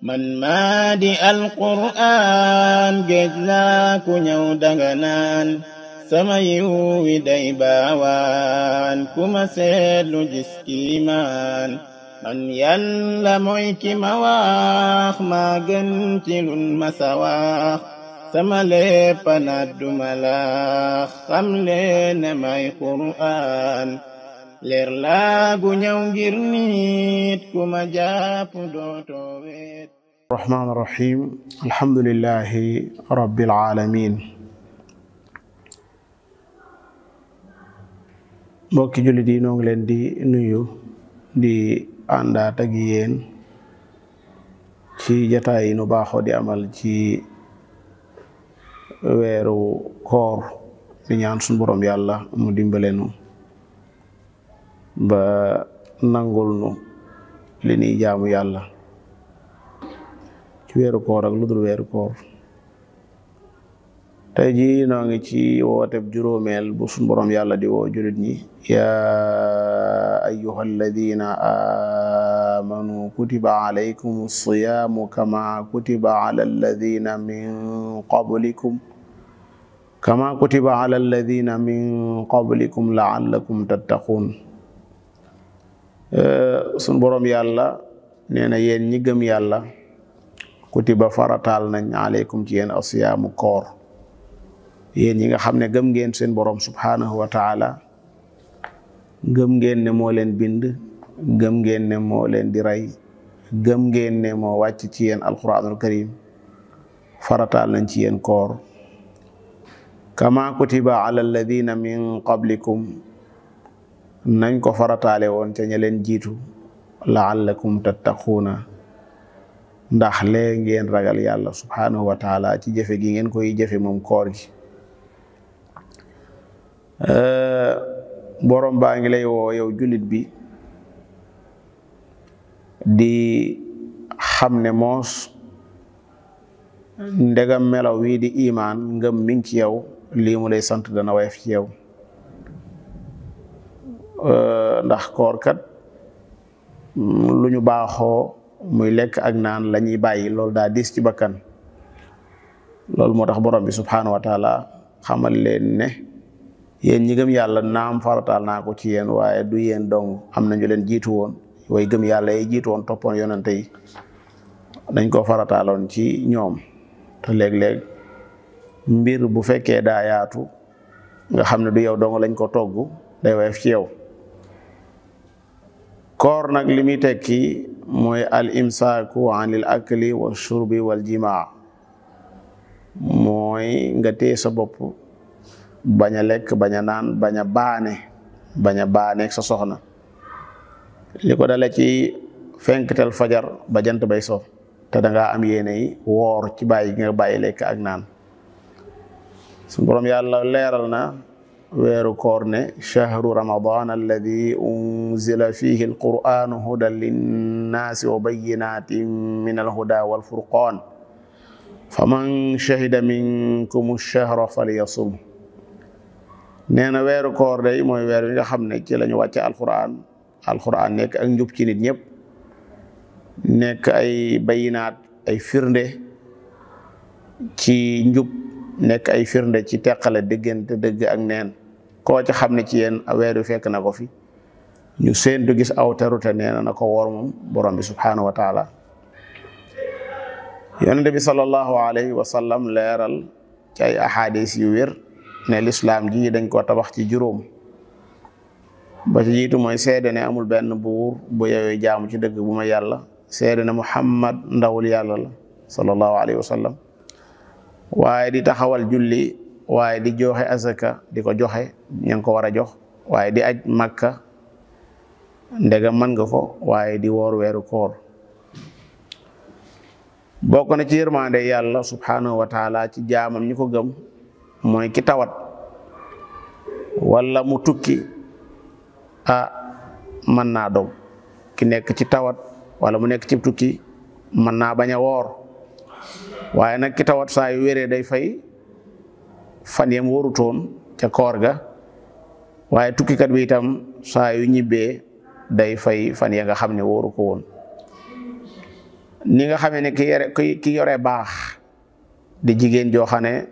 man maa di alquraan géej laa ku ñëw danga naan sama yiw wi day baawaan ku ma seetlu gis kiimaan man yàlla mooy ki ma wax maa gën ci lun ma sa wax sama lépp na duma la xam leen ne may quraan leer laa gu ñëw ngir nit ku ma jàpp dootoo weet. rahmaan rahim alhamdulillahi rabbil alamin mbokki jullit yi noo ngi leen di nuyu di àndaat ak yéen ci jataay yi nu baaxoo di amal ci weeru koor di ñaan suñu borom yàlla mu dimbalenu ba nangul nu li ñuy jaamu yàlla ci weeru koor ak lu dul weeru koor. tey jii noo ngi ci wooteb juróomeel bu suñu borom yàlla di woo julit ñi yaa ayyuhal ladina amanu kutiba alaykum siyaamu kama kutiba ala alladina min qablikum la'allakum tattaqun. suñu borom yàlla nee na yéen ñi gëm yàlla kutiba farataal nañ alaykum ci yéen asiyaamu koor yéen ñi nga xam ne gëm ngeen seen borom subhanahu wa taala gëm ngeen ne moo leen bind gëm ngeen ne moo leen di rey gëm ngeen ne moo wàcc ci yéen alquranul karim farataal nañ ci yéen koor kama kutiba ala alladina min qablikum nañ ko farataale woon ca ña leen jiitu la'allakum tattaquuna ndax lee ngeen ragal yàlla subhanahu wa taala ci jëfe gi ngeen koy jëfe moom koor gi. borom baa ngi lay woo yow jullit bi di xam ne moos ndegam melaw wii di imaan ngëm mi ngi ci yow lii mu lay sant dana wayef ci yow ndax koor kat lu ñu baaxoo muy lekk ak naan la ñuy bàyyi loolu daa diis ci bakkan loolu moo tax borom bi subhanahu wa taala xamal leen ne yéen ñi gëm yàlla naam farataal naa ko ci yéen waaye du yéen dong am na ñu leen jiitu woon way gëm yàlla yi jiitu woon toppoon yonente yi dañ ko farataaloon ci ñoom te léeg-léeg mbir bu fekkee daa yaatu nga xam ne du yow dong lañ ko togg day woyof ci yow. koor nag li muy tekki mooy al imsaaku anil akli wa shurbi wal jimaa mooy nga téye sa bopp bañ a lekk bañ a naan bañ a baane sa soxna li ko dale ci fenktel fajar ba jant bay so te dangaa am yéene yi woor ci bàyyi nga bàyyi lekk ak naan suñu borom yàlla leeral na weeru koor ne shahru ramadan alladi unzila fihi alquranu hudan linnaasi wa bayyinatin min alhuda walfurqan faman shahida minkum ash-shahra falyasum. nee na weeru koor day mooy weer wi nga xam ne ci lañu wàcce alquran nekk ak njub ci nit ñëpp nekk ay bayinaat ay firnde ci njub nekk ay firnde ci teqale diggante dëgg ak neen koo ci xam ne ci yéen weer wi fekk na ko fi ñu séentu gis aw terute nee na ko woor moom borom bi subhanahu wa taala. yonente bi sallallahu alayhi wa sallam leeral ci ay ahadis yu wér ne lislaam ji dañ ko tabax ci juróom ba ci jiitu mooy seede ne amul benn buur bu yeyoo jaamu ci dëgg bu ma yàlla seede ne Muhammad ndawul yàlla la sallallahu alayhi wa sallam waaye di taxawal julli waaye di joxe azaka di ko joxe ña ngi ko war a jox waaye di aj Makka ndega mën nga ko waaye di woor weeru koor. bokk na ci yërmande yàlla subhanahu wa taala ci jaamam ñi ko gëm mooy ki tawat wala mu tukki mën naa dog ki nekk ci tawat wala mu nekk ci tukki mën naa bañ a woor waaye nag ki tawat saa yu wéree day fay fan yam warutoon ca koor ga waaye tukkikat bi itam saa yu ñibbee day fay fan ya nga xam ne wóoru ko woon. ni nga xamee ne ki yore baax di jigéen joo xam ne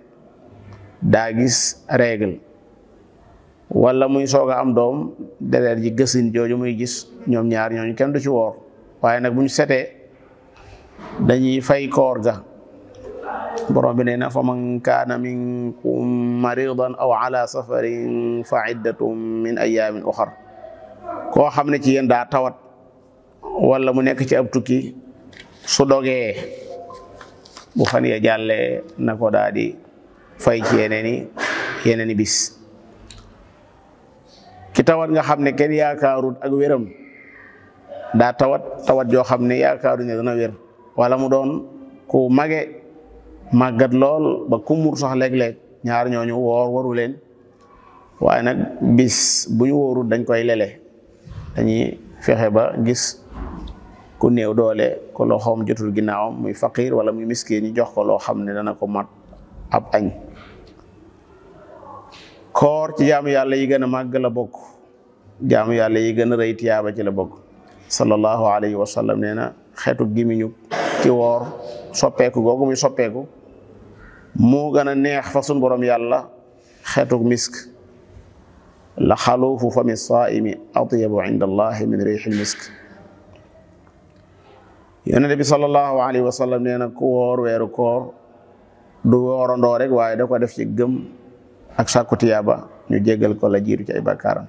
daa gis règle wala muy soog a am doom deret ji gësin jooju muy gis ñoom ñaar ñooñu kenn du ci woor waaye nag bu ñu setee dañuy fay koor ga. borom bi nee na fa man kaana minkum maridan aw ala safarin fa iddatum min ayamin uxar koo xam ne ci yéen daa tawat wala mu nekk ci ab tukki su dogee bu fan ya jàllee na ko daa di fay ci yeneeni bis. ki tawat nga xam ne kenn yaakaarut ak wéram daa tawat joo xam ne yaakaaru ne dana wér wala mu doon ku màggat lool ba kumur sax léeg-léeg ñaar ñooñu woor waru leen waaye nag bis bu ñu wóorut dañ koy lele dañuy fexe ba gis ku néew doole ko loo xam jotul ginnaawam muy faqir wala muy miskin ñu jox ko loo xam ne dana ko mat ab añ. koor ci jaamu yàlla yi gën a màgg la bokk jaamu yàlla yi gën a rëy tiyaaba ci la bokk. sallallahu alayhi wa sallam nee na xeetu gimiñu ci woor soppeeku googu muy soppeeku moo gën a neex fa sun borom yàlla xeetu misk la xaluufu fami saa'imi atyabu inda allahi min riixil misk. yonent bi sallallahu alayhi wa sallam nee na ku woor weeru koor du woorandoo rek waaye da ko def ci gëm ak sàkku tiyaaba ñu jéggal ko la jiitu ci ay bakkaaram.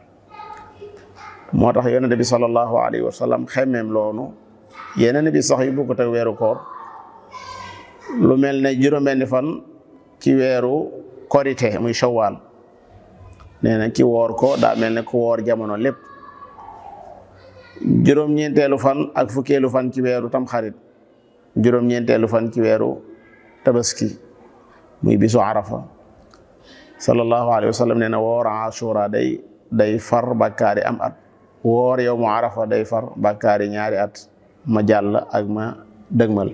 moo tax yonent bi sallallahu alayhi wa sallam xemmeem loonu yeneen bi sax yu bokkut ak weeru koor lu mel ne juróom-benni fan ci weeru korite muy shawwal nee na ci woor ko daa mel ne ku woor jamono lépp. juróom-ñeenteelu fan ak fukkeelu fan ci weeru tamxarit juróom-ñeenteelu fan ci weeru tabaski muy bisu arafa sallallahu alayhi wa sallam nee na woor ashura day far bakkaari am at woor yow mu arafa day far bakkaari ñaari at ma jàll ak ma dëgmal.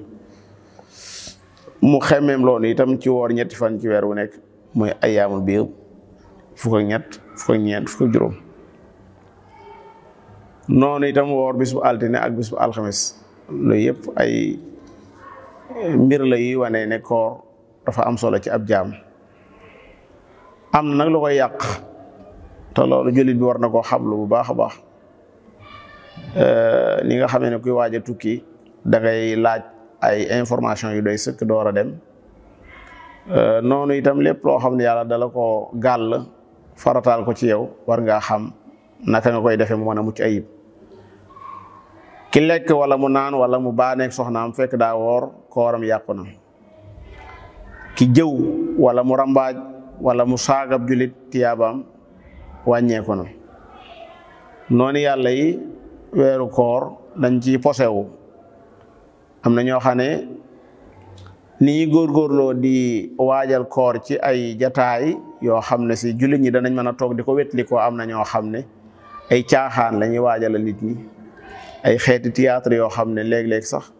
mu xemmeem loolu itam ci woor ñetti fan ci weer wu nekk muy ayyaamul biid fukk ak ñett fukk ak ñeent fukk ak juróom. noonu itam woor bis bu altine ak bis bu alxames loolu yëpp ay mbir la yi wane ne koor dafa am solo ci ab jaam. am na nag lu koy yàq te loolu jullit bi war na koo xamlu bu baax a baax. ni nga xamee ne kuy waaj a tukki da ngay laaj ay information yu doy sëkk door a dem noonu itam lépp loo xam ne yàlla dala ko gàll farataal ko ci yow war ngaa xam naka nga koy defee mu mën a mucc ayib. ki lekk wala mu naan wala mu baaneeg soxnaam fekk daa woor kooram yàqu na. ki jëw wala mu rambaaj wala mu saagab julit tiyaabaam wàññeeku na. noonu yàlla yi weeru koor dañ ci posewu am na ñoo xam ne ni ñuy góorgóorloo di waajal koor ci ay jataay yoo xam ne si jullit ñi danañ mën a toog di ko wetli ko am na ñoo xam ne ay caaxaan la ñuy waajal nit ñi ay xeeti théâtre yoo xam ne léeg-léeg sax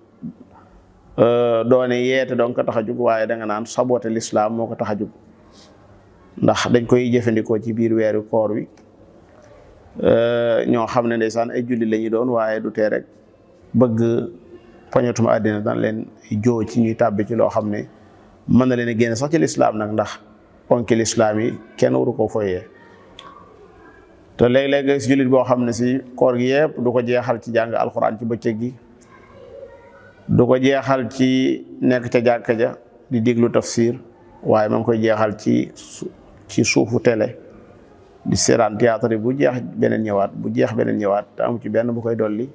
doone yeete doon ko tax a jug waaye da nga naan saboté l'islam moo ko tax a jug ndax dañ koy jëfandikoo ci biir weeru koor wi. ñoo xam ne ndeysaan ay julli la ñu doon waaye du tee rek bëgg poñatuma àddina daan leen joo ci ñuy tàbbi ci loo xam ne mën na leen a génn sax ci lislaam nag ndax ponki lislaam yi kenn waru ko foyee. te léeg-léeg nga gis jullit boo xam ne si koor gi yëpp du ko jeexal ci jàng alxuraan ci bëccëg gi du ko jeexal ci nekk ca jàkka ja di déglu tafsir waaye ma ngi koy jeexal ci suufu télé di seetaan théâtre bu jeex beneen ñëwaat bu jeex beneen ñëwaat te amu ci benn bu koy dolli.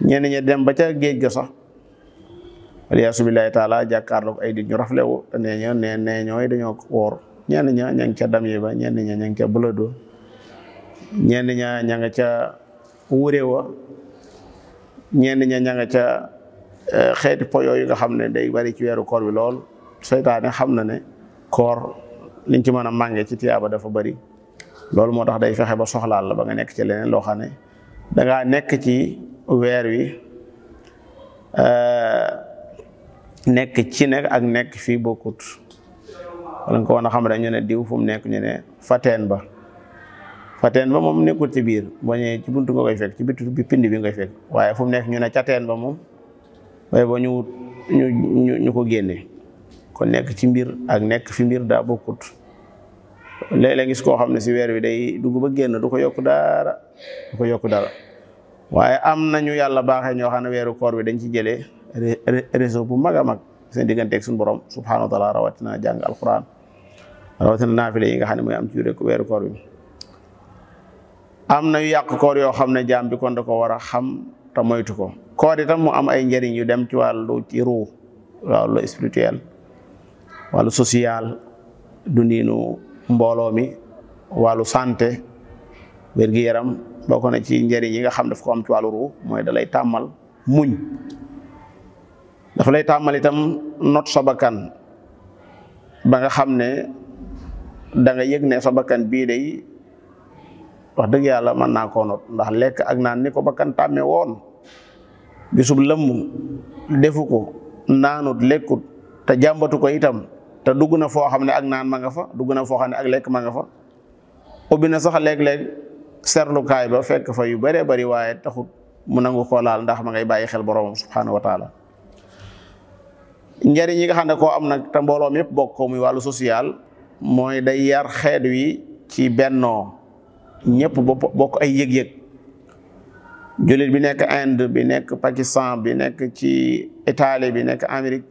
ñenn ñi dem ba ca géej ga sax waliyaasu billaahi taala jàkkaarloog ay nit ñu raflewu te nee ñooy dañoo woor ñenn ña ña ngi ca dam yi ba ñenn ña ña ngi ca bëlëdoo ñenn ña ña nga ca wuréwa ñenn ña ña nga ca xeeti po yooyu nga xam ne day bari ci weeru koor bi lool seytaane xam na ne koor liñ ci mën a mànge ci tiyaaba dafa bari loolu moo tax day fexe ba soxlaal la ba nga nekk ci leneen loo xam ne dangaa nekk ci weer wi nekk ci nekk ak nekk fii bokkut wala nga ko wan a xam rek ñu ne diw fu mu nekk ñu ne fateen ba moom nekkul ci biir boo ñëwee ci buntu nga koy fekk ci bitu bi pind bi nga koy fekk waaye fu mu nekk ñu ne cateen ba moom waaye ba ñu ko génne. kon nekk ci mbir ak nekk fi mbir daa bokkut. léeg-léeg gis koo xam ne si weer wi day dugg ba génn du ko yokk dara waaye am nañu yàlla baaxee ñoo xam ne weeru koor bi dañ ci jëlee réseau bu mag a mag seen digganteeg suñu borom subhanahu wa taala, rawatina jàng alquran, rawatina naafile yi nga xam ne mooy am ci weeru koor bi. am na yu yàq koor yoo xam ne jaam bi kon da ko war a xam te moytu ko. koor itam mu am ay njëriñ yu dem ci wàllu ci ruu, wàllu spirituel, wàllu social, dundinu mbooloo mi, wàllu santé, wér-gi-yaram. bokk na ci njëriñ yi nga xam daf ko am ci wàllu ruu mooy da lay tàmmal muñ. dafa lay tàmmal itam not sa bakkan ba nga xam ne da nga yëg ne sa bakkan bii day wax dëgg yàlla mën naa koo not, ndax lekk ak naan ni ko bakkan tàmme woon bisub lëmm defu ko, naanut lekkut te jàmbatu ko itam, te dugg na foo xam ne ak naan ma nga fa, dugg na foo xam ne ak lekk ma nga fa, ubbi na sax léeg-léeg serlukaay ba fekk fa yu bëree bëri waaye taxut mu nangu koo laal ndax ma ngay bàyyi xel boroomam subhanahu wa taala. njëriñ yi nga xam ne koo am nag te mbooloom yëpp bokk ko muy wàllu social mooy day yar xeet wi ci bennoo, ñëpp bokk ay yëg-yëg. jullit bi nekk Inde, bi nekk Pakistan, bi nekk ci Italie, bi nekk Amérique,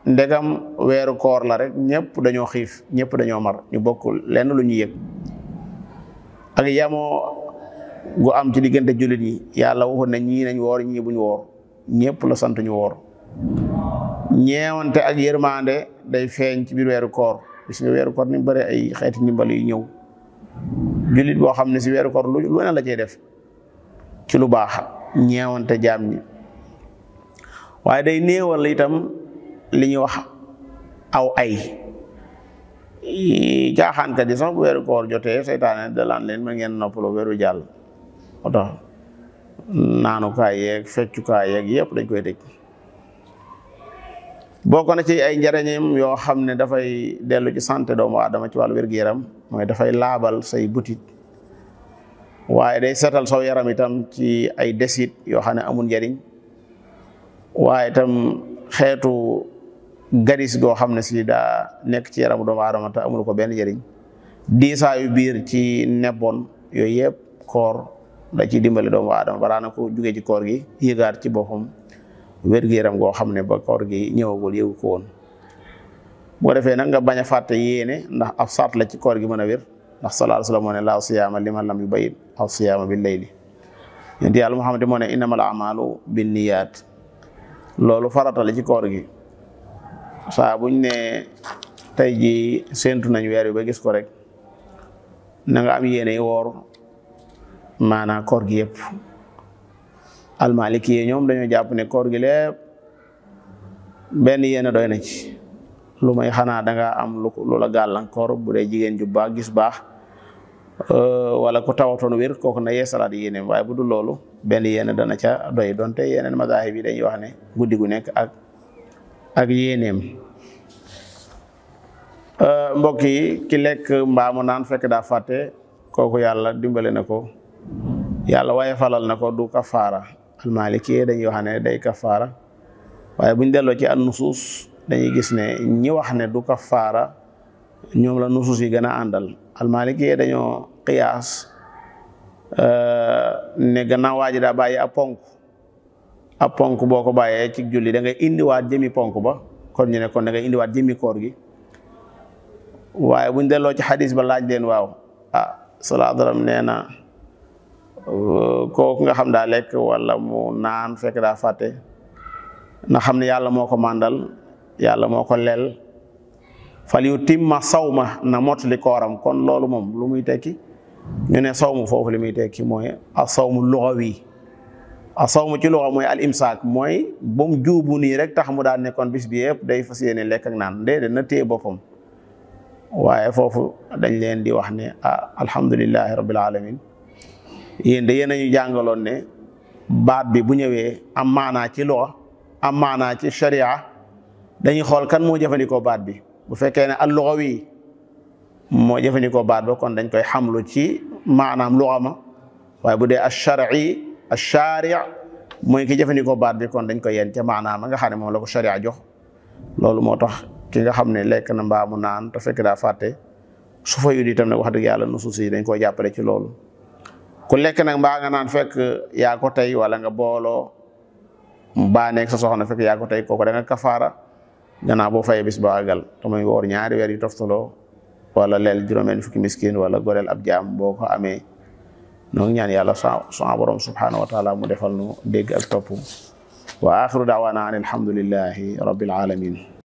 ndegam weeru koor la rek ñëpp dañoo xiif, ñëpp dañoo mar, ñu bokk lenn lu ñu yëg. ak yamoo gu am ci diggante jullit yi, yàlla waxoon na ñii nañ woor ñii buñ woor, ñëpp la sant ñu woor. ñeewante ak yërmande day feeñ ci biir weeru koor. gis nga weeru koor ni bëri ay xeeti ndimbal yu ñëw. jullit boo xam ne si weeru koor lu ne la cay def ci lu baax, ñeewante jaam ñi. waaye day néewal itam li ñuy wax aw ay. caaxaankat yi sax bu weeru koor jotee seytaane dalaan leen ma ngeen noppaloo weeru jàll. moo tax naanukaay yeeg feccukaay yeeg yëpp dañ koy tëj. bokk na ci ay njariñam yoo xam ne dafay dellu ci santé doomu aadama ci wàllu wér-gu-yaram mooy dafay laabal say butit, waaye day seetal saw yaram itam ci ay desit yoo xam ne amul njariñ, waaye itam xeetu gadis goo xam ne si daa nekk ci yaramu doomu aadama te amul ko benn njariñ, diisaayu biir ci nebboon, yooyu yëpp koor da ci dimbali doomu aadama balaa na ko jugee ci koor gi yëgaat ci boppam wér-gu-yaram goo xam ne ba koor gi ñëwagul yëgu ko woon. boo defee nag nga bañ a fàtte yéene, ndax ab sart la ci koor gi mën a wér, ndax sallallahu alayhi wa sallam moo ne laa siyaama liman lam yubayyit aw siyaama bil layli. yonent yàlla Muhammad moo ne innamal a'maalu binniyaat. loolu farata la ci koor gi. saa buñ ne tey ji séentu nañ weer wi ba gis ko rek na nga am yéene woor maanaam koor gi yëpp. almaliki yi ñoom dañoo jàpp ne koor gi lépp benn yéene doy na ci, lu may xanaa danga am lu la gàllankoor, bu dee jigéen ju baax gis baax wala ku tawatoon wér kooku na yeesalaat yéeneem, waaye bu dul loolu benn yéene dana ca doy. donte yeneen madaahib yi dañuy wax ne guddi gu nekk ak yéeneem. mbokk yi ki lekk mbaamu naan fekk daa fàtte, kooku yàlla dimbale na ko, yàlla waaye falal na ko, du kafaara. almaliki dañuy wax ne day kafaara, waaye buñ delloo ci an nusuus dañuy gis ne ñi wax ne du kafaara ñoom la nusuus yi gën a àndal. almaliki dañoo qiyaas ne gannaaw waa ji daa bàyyi ab ponk boo ko bàyyee ci julli da ngay indiwaat jëmi ponk ba, kon ñu ne kon da ngay indiwaat jëmi koor gi. waaye buñ delloo ci xadis ba laaj leen waaw salaa daram nee na kooku nga xam daa lekk wala mu naan fekk daa fàtte na xam ne yàlla moo ko màndal, yàlla moo ko lel, fal yu timma sawma na mottali kooram. kon loolu moom lu muy tekki, ñu ne sawmu foofu li muy tekki mooy a sawmu lugawi. a sawmu ci luga mooy al imsaak, mooy ba mu juubu nii rek tax mu daan nekkoon bis bi yëpp day fas yéene lekk ak naan, déedéet na téye boppam. waaye foofu dañ leen di wax ne alhamdulillahi rabbil alamin, yéen de yéen a ñu jàngaloon ne baat bi bu ñëwee am maanaa ci luga am maanaa ci sharia, dañuy xool kan moo jëfandikoo baat bi. bu fekkee ne al lugawi moo jëfandikoo baat ba kon dañ koy xamlu ci maanaam luga ma, waaye bu dee ash-shar'i ash-shari' mooy ki jëfandikoo baat bi kon dañ ko yen ca maanaam nga xam ne moom la ko sharia jox loolu moo tax ki nga xam ne lekk na mbaa mu naan te fekk daa fàtte su fa yudi itam nag wax dëgg yàlla nusuus yi dañ koo jàppale ci loolu ku lekk nag mbaa nga naan fekk yaa ko tey wala nga booloo baa nekk sa soxna fekk yaa ko tey kooku da nga kafaara gannaaw boo fayee bis ba àggal te muy woor ñaari weer yu toftaloo wala leel juróomeen fukki miskin wala goreel ab jaam boo ko amee noo ngi ñaan yàlla sa borom subhanahu wa taala mu defal nu dégg ak topp wa axiru daawaana an alhamdulillahi rabbil alamin